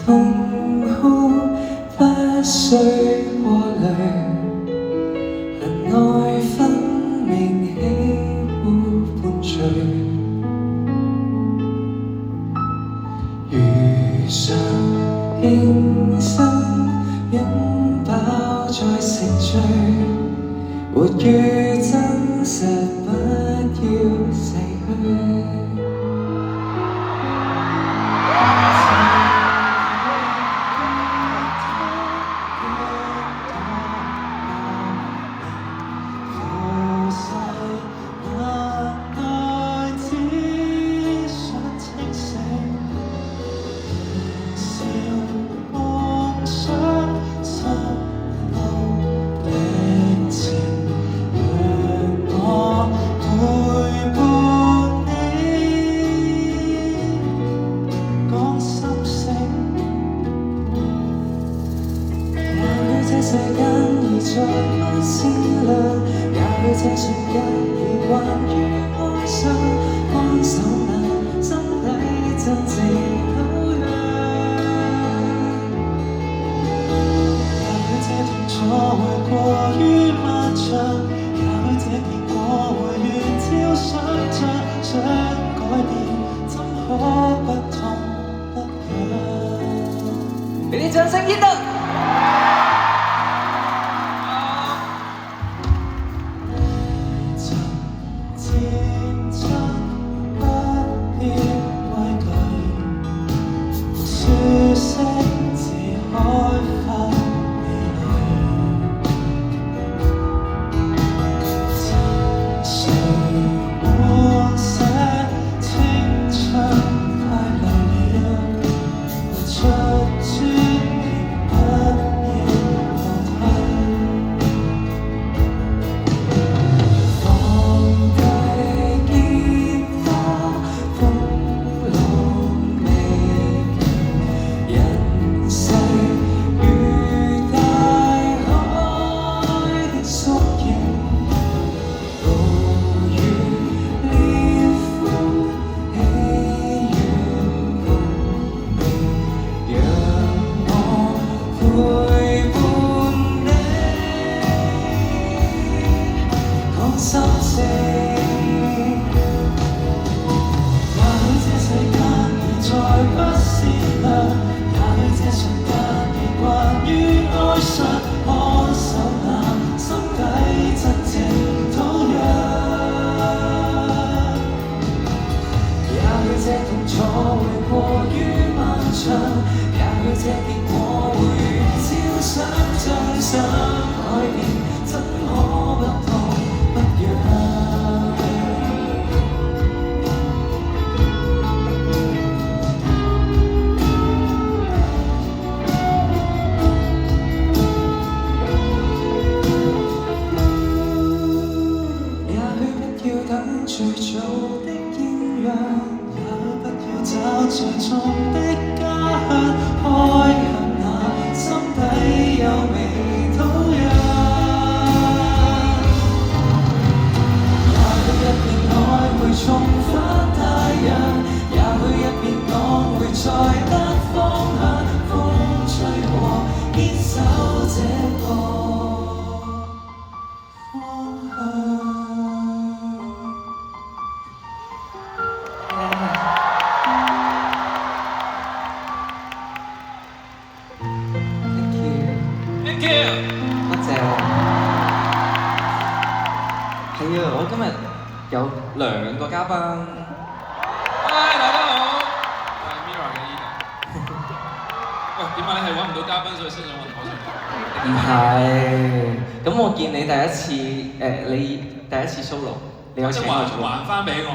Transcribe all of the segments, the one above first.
痛哭，不需過濾，恨愛分明喜惡伴隨，如常輕聲擁抱再成罪，活於真實，不要逝去。這世間已再不善良，也許這瞬間已慣於哀傷，看守那心底真正土壤。也許這痛楚會過於漫長，也許這結果會亂挑想像，想改變怎可不痛不癢？俾啲掌聲先得。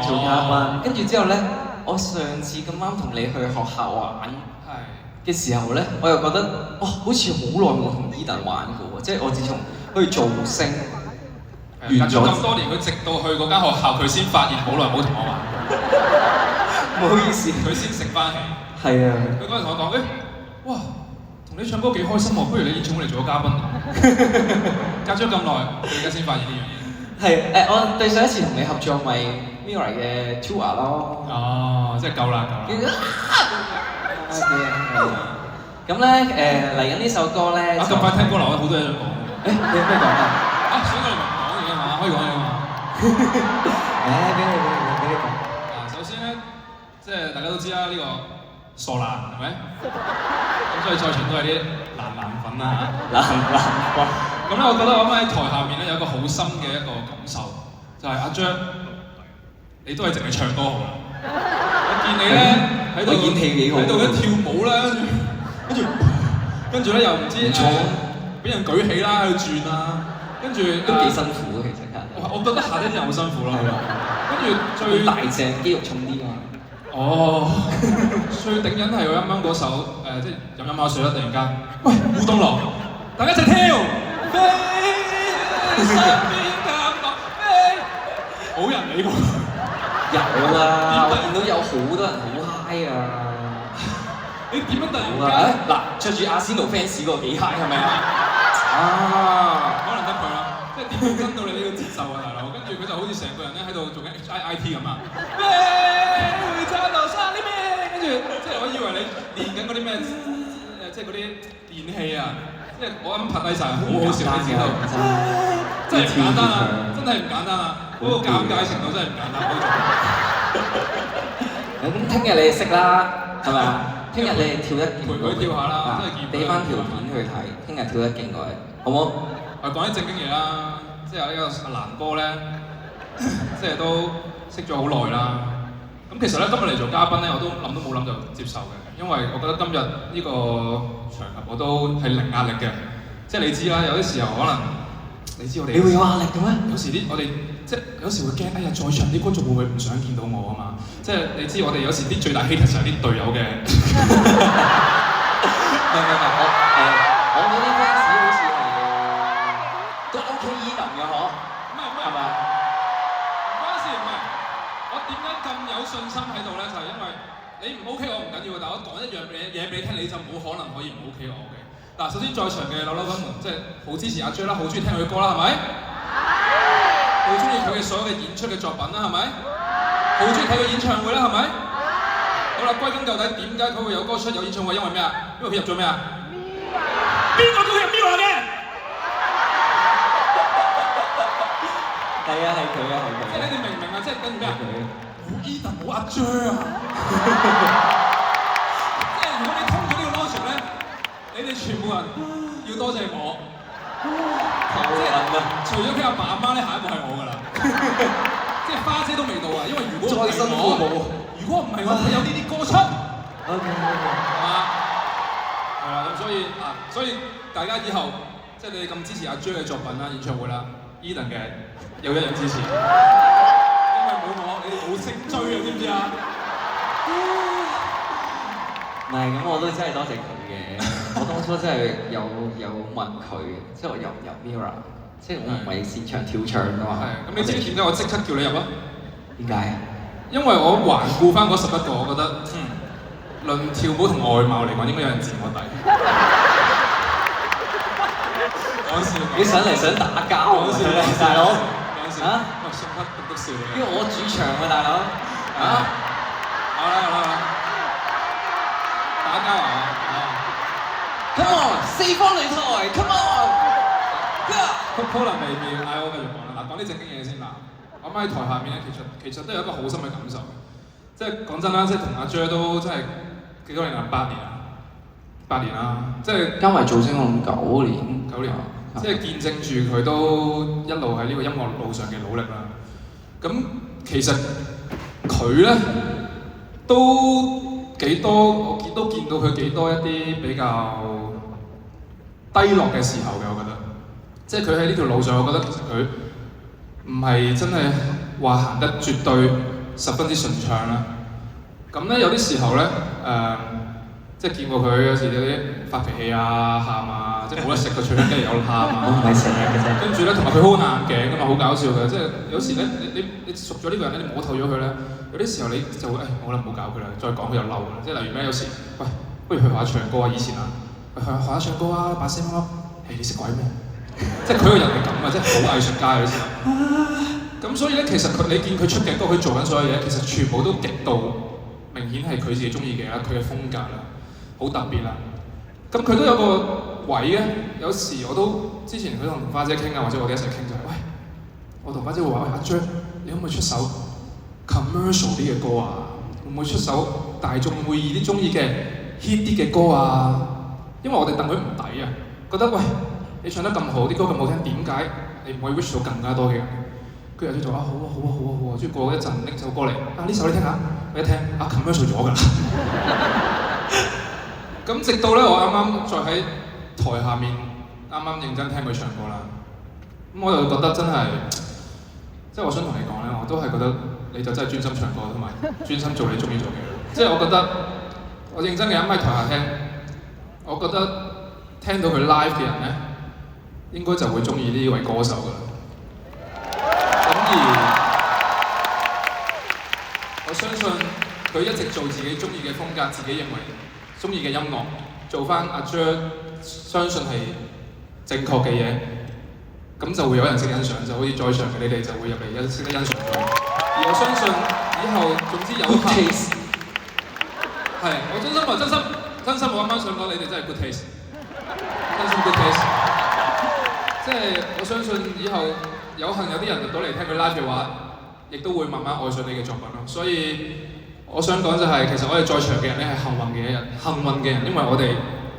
做嘉賓，跟住之後咧，我上次咁啱同你去學校玩嘅時候咧，我又覺得哇，好似好耐冇同 Eden 玩過喎，即係我自從去造星完咗咁多年，佢直到去嗰間學校，佢先發現好耐冇同我玩過。唔好意思，佢先醒翻起。係啊。佢嗰陣同我講：哇，同你唱歌幾開心喎，不如你演唱會嚟做個嘉賓。隔咗咁耐，佢而家先發現呢樣嘢。係我對上一次同你合作咪 Mirror 嘅 Tour 咯。哦，即係夠啦。咁咧嚟緊呢首歌咧，咁快聽歌流好多嘢想講。你有咩講啊？所以我哋唔講嘢嘛，可以講嘢嘛。俾你講。首先咧，即係大家都知啦，呢個傻男係咪？咁所以在場都係啲男粉啦嚇。男粉。咁咧，我覺得我喺台下面咧有一個好深嘅一個感受，就係阿張，你都係淨係唱歌好啦。我見你咧喺度演戲幾好，喺度咧跳舞啦，跟住咧又唔知俾人舉起啦，喺度轉啦，跟住都幾辛苦其實㗎。我覺得下啲人好辛苦咯。跟住最大隻肌肉重啲嘛。最頂癮係我啱啱嗰首即係飲下水啦，突然間，喂烏冬龍，大家一齊跳，飛身邊感覺飛，冇人理喎。有啊，我見到有好多人好 high 啊！你點樣突然間？嗱，着住阿仙奴 fans 嗰個幾 high 係咪啊？可能得佢啦，即係點樣跟到你呢個節奏啊，大佬？跟住佢就好似成個人咧喺度做緊 HIIT 咁啊！會揸到山呢邊，跟住即係我以為你練緊嗰啲咩即係嗰啲練氣啊！即係我啱拍低晒，好好笑，你知道？真係唔簡單啊！真係唔簡單啊！嗰個尷尬程度真係唔簡單嗰種。咁聽日你哋識啦，係咪啊？聽日你哋跳得勁，陪佢跳下啦，真係見俾翻條片去睇，聽日跳得勁過你，好唔好？講啲正經嘢啦，即係呢個阿蘭哥咧，即係都識咗好耐啦。咁其實咧，今日嚟做嘉賓咧，我都諗都冇諗就接受嘅，因為我覺得今日呢個場合我都係零壓力嘅。即係你知啦，有啲時候可能你知我哋。你會有壓力嘅咩？有時我哋即係有時會驚，哎呀，在場啲觀眾會唔會唔想見到我啊嘛？即係你知我哋有時啲最大 hater 就係啲隊友嘅。我嗰啲 fans 好似係都 OK 依能嘅嗬。唔係，係咪？唔關事，唔係。我點解咁有信心喺度咧？就係因為你唔 OK 我唔緊要，但係我講一樣嘢俾你聽，你就冇可能可以唔 OK 我嘅。嗱，首先在場嘅扭扭粉們，即係好支持阿 J 啦，好中意聽佢嘅歌啦，係咪？好中意佢嘅所有嘅演出嘅作品啦，係咪？好中意睇佢演唱會啦，係咪？好啦，歸根究底，點解佢會有歌出有演唱會？因為咩啊？因為佢入咗咩啊？邊個叫佢入 Mirror 嘅？係啊，係佢啊，係佢。即係你哋明唔明啊？即係跟住咩啊？冇 Edan 冇阿 J 啊！即係如果你通咗呢個 logic 咧，你哋全部人要多謝我。即係除咗佢阿爸阿媽咧，下一步係我㗎啦。即係花姐都未到啊，因為如果唔係我，如果唔係我，會有呢啲歌出。OK。係嘛？係啦，咁所以大家以後即係你哋咁支持阿 J 嘅作品啦、演唱會啦 ，Edan 嘅有一樣支持，因為冇我，你哋冇識追啊，知唔知啊？唔係，咁我都真係多謝佢嘅。我當初真係有問佢，即係我入唔入 Mirror， 即係我唔係擅長跳唱㗎嘛。係，咁你知唔知點解我即刻叫你入啊？點解啊？因為我環顧翻嗰11個，我覺得論跳舞同外貌嚟講，應該有人佔我底。講笑，你上嚟想打交啊？大佬。講笑。啊？喂，送乜咁篤笑你？因為我主場啊，大佬。啊？好啦。打交啊！Come on，四方擂台 ，Come on。可能未嗌我繼續講啦。嗱，講啲正經嘢先啦。我喺台下面咧，其實都有一個好深嘅感受。即係講真啦，即係同阿 J 都真係幾多年啦，8年啦，8年啦，即係加埋造星我9年。9年，即係見證住佢都一路喺呢個音樂路上嘅努力啦。咁其實佢咧都幾多，我都見到佢幾多一啲比較低落嘅時候嘅，我覺得。即係佢喺呢條路上，我覺得其實佢唔係真係話行得絕對十分之順暢啦。咁咧有啲時候咧，即係見過佢有時有啲發脾氣啊、喊啊，即係冇得食個脆雞有喊啊。我唔係成日嘅啫。跟住咧，同埋佢好硬頸㗎嘛，好搞笑嘅。即係有時咧，你熟咗呢個人咧，你摸透咗佢咧，有啲時候你就會好啦，唔好搞佢啦，再講佢就嬲啦。即係例如咩，有時喂，不如去學下唱歌啊，以前啊，學下唱歌啊，把聲咯。你識鬼咩？即係佢個人係咁啊，即係好藝術家有時候。咁所以咧，其實你見佢出嘅歌，佢做緊所有嘢，其實全部都極度明顯係佢自己中意嘅啦，佢嘅風格啦。好特別啦。咁佢都有個位嘅，有時我都之前佢同花姐傾啊，或者我哋一齊傾就係、喂，我同花姐會話喂阿張，你可唔可以出首 commercial 啲嘅歌啊？會唔會出首大眾會啲中意嘅 hit 啲嘅歌啊？因為我哋戥佢唔抵啊，覺得喂你唱得咁好，啲歌咁好聽，點解你唔可以 reach 到更加多嘅人？跟住阿張就話好啊好啊好啊好啊，跟住過一陣拎首歌嚟，啊呢首你聽下，我一聽啊 commercial 咗㗎啦。咁直到咧我啱啱再喺台下面啱啱認真聽佢唱歌啦，咁我又覺得真係，即係我想同你講咧，我都係覺得你就真係專心唱歌同埋專心做你中意做嘅嘢。即係我覺得我認真嘅喺咪台下聽，我覺得聽到佢 live 嘅人咧，應該就會中意呢位歌手㗎啦。咁而我相信佢一直做自己中意嘅風格，自己認為中意嘅音樂，做翻阿 Jer 相信係正確嘅嘢，咁就會有人識欣賞，就好似在場嘅你哋就會入嚟識得欣賞佢。而我相信以後總之有幸，係我真心話真心我啱啱想講你哋真係 good taste， 真心 good taste。即係我相信以後有幸有啲人入到嚟聽佢 live 嘅話，亦都會慢慢愛上你嘅作品咯。所以我想講就係、其實我哋在場嘅人咧係幸運嘅人，因為我哋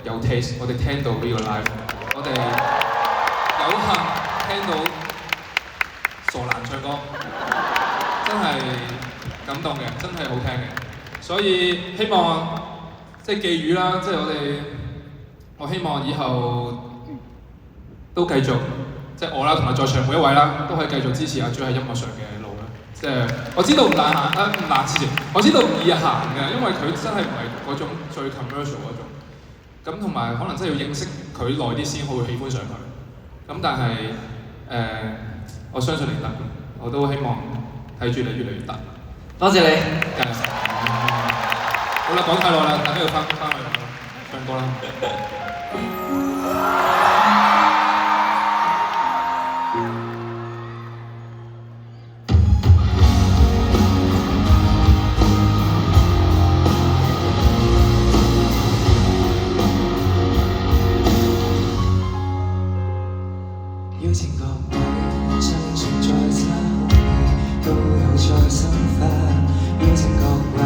有 taste， 我哋聽到呢個 live， 我哋有幸聽到傻蘭唱歌，真係感動嘅，真係好聽嘅。所以希望即係寄語啦，即係我希望以後都繼續，即係我啦，同埋在場每一位啦，都可以繼續支持阿 Jer 喺音樂上嘅路啦。即係我知道唔難行，唔難支持，我知道唔易行嘅，因為佢真係唔係嗰種最 commercial 嗰種。咁同埋可能真係要認識佢耐啲先會喜歡上佢。咁但係我相信你得，我都希望睇住你越嚟越得。多謝你，加油！好啦，講太耐啦，大家要翻去唱歌啦。邀請各位相信在差都有再生花，邀請各位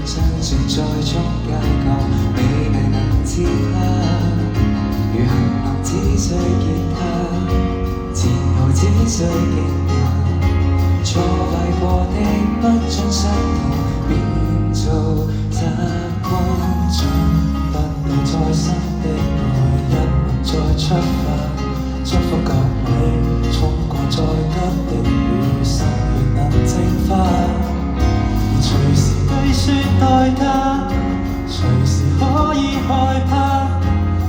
相信在中街角美麗能自拍，如行能只需吉他，前後只需勁行，挫敗過的不將傷痛變做習慣，將不會再生的愛一能再出發。祝福各位衝過再急的雨，心願能淨化，而隨時計算代價，隨時可以害怕，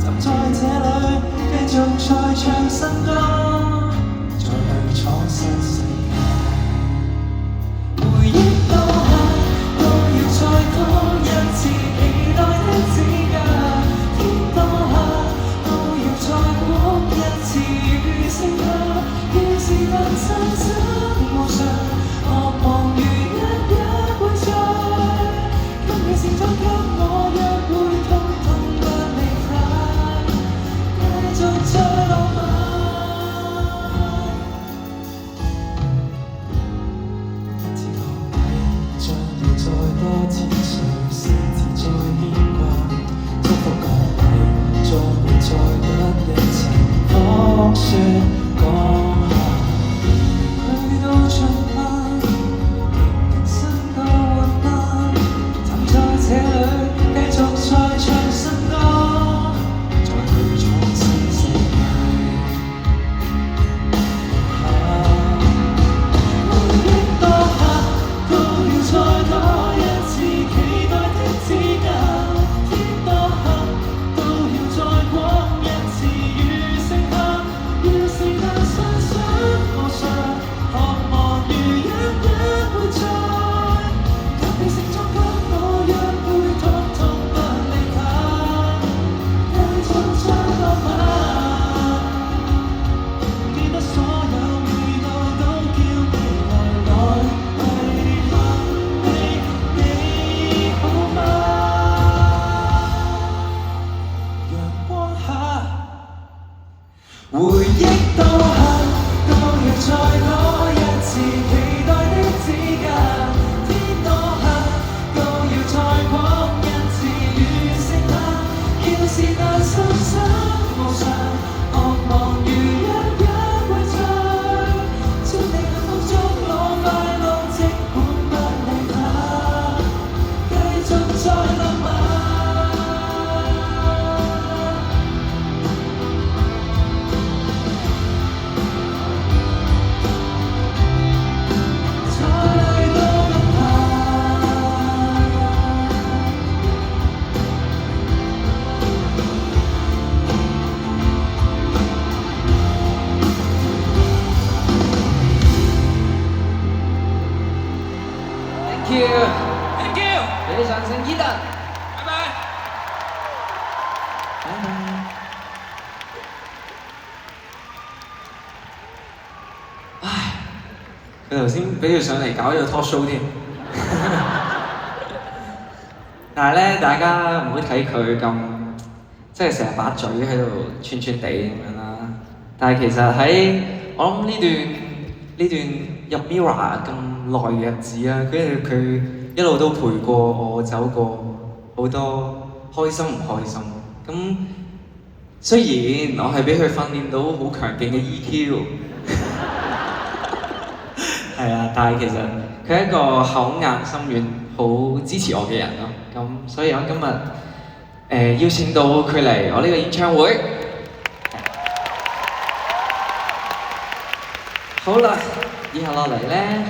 站在這裡繼續再唱新歌，再去闖新世界。回憶當下都要再多一次期待的指甲，天當下都要再過一次雨聲下，要是但散失無常，渴望如一會在，今日俾啲掌聲 Eden。拜拜。拜拜。唉，佢頭先俾佢上嚟搞咗個 talk show 添。但係咧，大家唔好睇佢咁，即係成日把嘴喺度串串地咁樣啦。但係其實喺我諗呢段入 Mirror 咁耐嘅日子啊，跟住佢一路都陪過我走過好多開心唔開心。咁雖然我係俾佢訓練到好強勁嘅 EQ， 係啊，但係其實佢係一個口硬心軟、好支持我嘅人咯。咁所以我今日邀請到佢嚟我呢個演唱會。好啦，以後落嚟咧。